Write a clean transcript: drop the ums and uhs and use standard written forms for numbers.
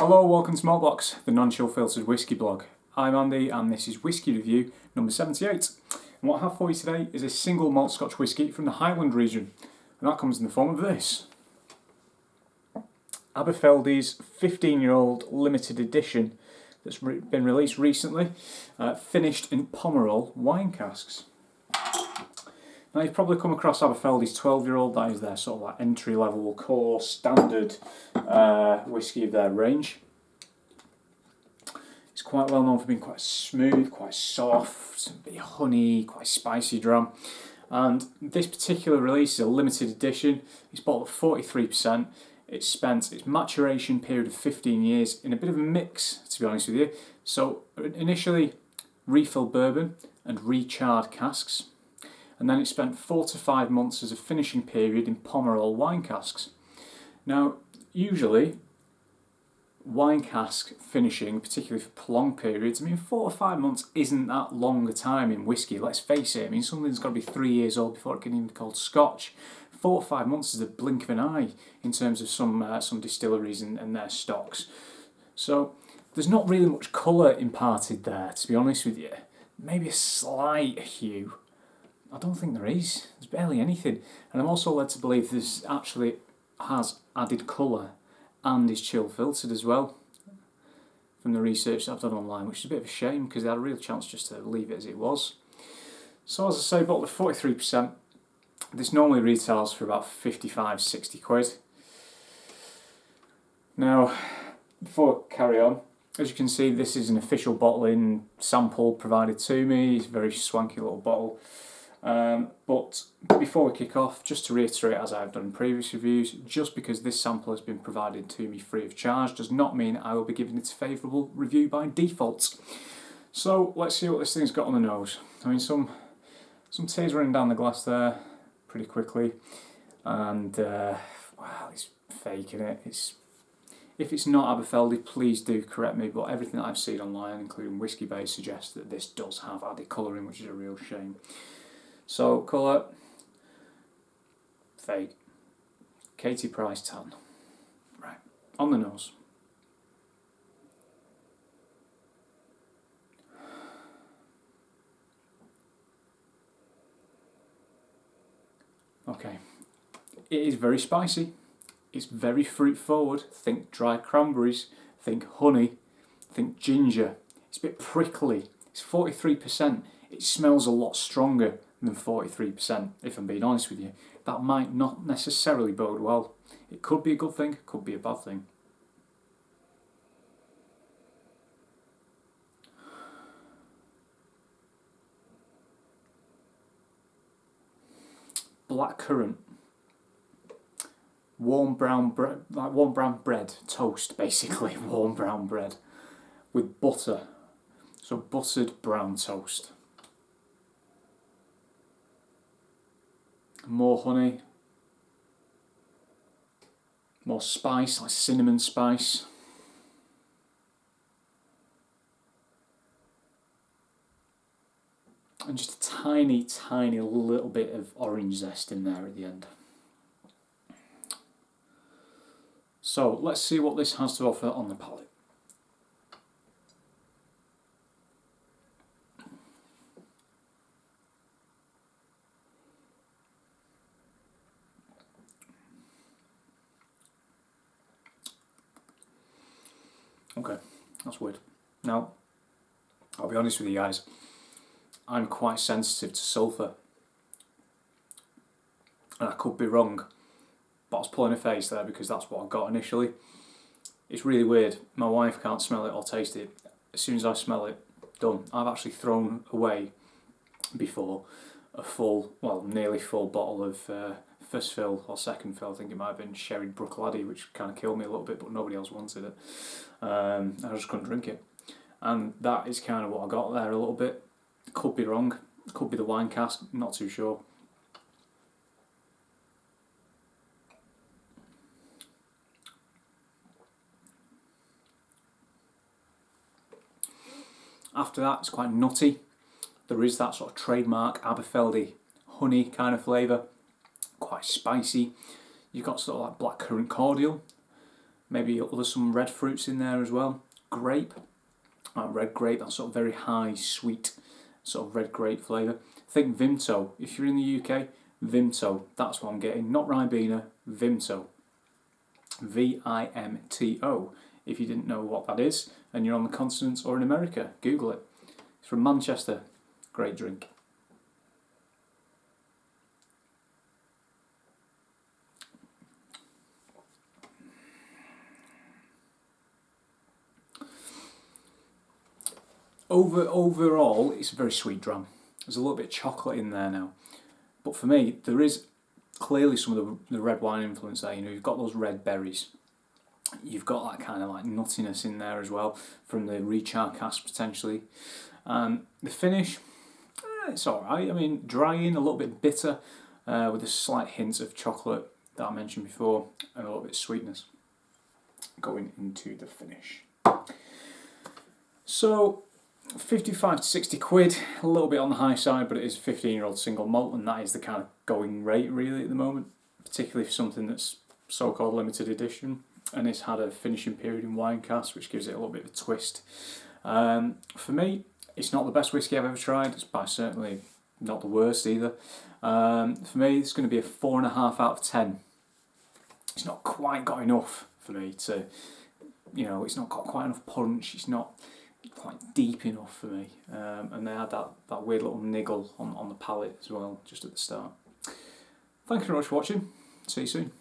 Hello, welcome to Malt, the non-chill filtered whisky blog. I'm Andy and this is Whisky Review number 78. And what I have for you today is a single malt Scotch whisky from the Highland region. And that comes in the form of this. Aberfeldy's 15-year-old limited edition that's been released recently, finished in Pomerol wine casks. Now you've probably come across Aberfeldy's 12-year-old, that is their sort of like entry-level core standard whisky of their range. It's quite well known for being quite smooth, quite soft, a bit of honey, quite spicy dram. And this particular release is a limited edition. It's bottled at 43%. It's spent its maturation period of 15 years in a bit of a mix, to be honest with you. So initially refill bourbon and recharred casks. And then it spent 4 to 5 months as a finishing period in Pomerol wine casks. Now, usually, wine cask finishing, particularly for prolonged periods, 4 to 5 months isn't that long a time in whisky, let's face it. Something's got to be 3 years old before it can even be called scotch. 4 to 5 months is a blink of an eye in terms of some distilleries and their stocks. So, there's not really much colour imparted there, to be honest with you. Maybe a slight hue. I don't think there is. There's barely anything. And I'm also led to believe this actually has added colour and is chill filtered as well, from the research that I've done online, which is a bit of a shame because they had a real chance just to leave it as it was. So as I say, bottled at 43%. This normally retails for about 55-60 quid. Now, before I carry on, as you can see, this is an official bottling sample provided to me. It's a very swanky little bottle. But before we kick off, just to reiterate, as I've done in previous reviews, just because this sample has been provided to me free of charge does not mean I will be giving it a favourable review by default. So let's see what this thing's got on the nose. Some tears running down the glass there pretty quickly, and well, it's faking it. If it's not Aberfeldy, please do correct me, but everything that I've seen online, including Whisky Base, suggests that this does have added colouring, which is a real shame. So, colour, fake. Katie Price tan. Right, on the nose. Okay, it is very spicy. It's very fruit forward. Think dry cranberries, think honey, think ginger. It's a bit prickly. It's 43%. It smells a lot stronger than 43%, if I'm being honest with you. That might not necessarily bode well. It could be a good thing, could be a bad thing. Black currant. Warm brown bread, like warm brown bread, toast basically, warm brown bread with butter. So buttered brown toast. More honey, more spice, like cinnamon spice. And just a tiny, tiny little bit of orange zest in there at the end. So let's see what this has to offer on the palate. Okay, that's weird. Now, I'll be honest with you guys, I'm quite sensitive to sulphur. And I could be wrong, but I was pulling a face there because that's what I got initially. It's really weird. My wife can't smell it or taste it. As soon as I smell it, done. I've actually thrown away before a full, well, nearly full bottle of first fill or second fill. I think it might have been Sherry Brookladdy, which kind of killed me a little bit, but nobody else wanted it. I just couldn't drink it. And that is kind of what I got there a little bit. Could be wrong. Could be the wine cask. Not too sure. After that, it's quite nutty. There is that sort of trademark Aberfeldy honey kind of flavour. Quite spicy. You've got sort of like blackcurrant cordial. maybe some red fruits in there as well. Grape, red grape, that sort of very high, sweet, sort of red grape flavour. Think Vimto. If you're in the UK, Vimto, that's what I'm getting. Not Ribena, Vimto. Vimto. If you didn't know what that is, and you're on the continent or in America, Google it. It's from Manchester. Great drink. Overall, it's a very sweet dram. There's a little bit of chocolate in there now. But for me, there is clearly some of the red wine influence there. You know, you've got those red berries. You've got that kind of like nuttiness in there as well from the rechar cask potentially. The finish, it's alright. I mean, drying, a little bit bitter with a slight hint of chocolate that I mentioned before and a little bit of sweetness going into the finish. So 55 to 60 quid, a little bit on the high side, but it is a 15-year-old single malt, and that is the kind of going rate really at the moment, particularly for something that's so-called limited edition and it's had a finishing period in wine cask, which gives it a little bit of a twist. For me, it's not the best whiskey I've ever tried. It's by certainly not the worst either. For me, it's going to be a 4.5 out of 10. It's not quite got enough for me to, you know, it's not got quite enough punch. It's not quite deep enough for me. And they had that weird little niggle on the palate as well, just at the start. Thank you very much for watching. See you soon.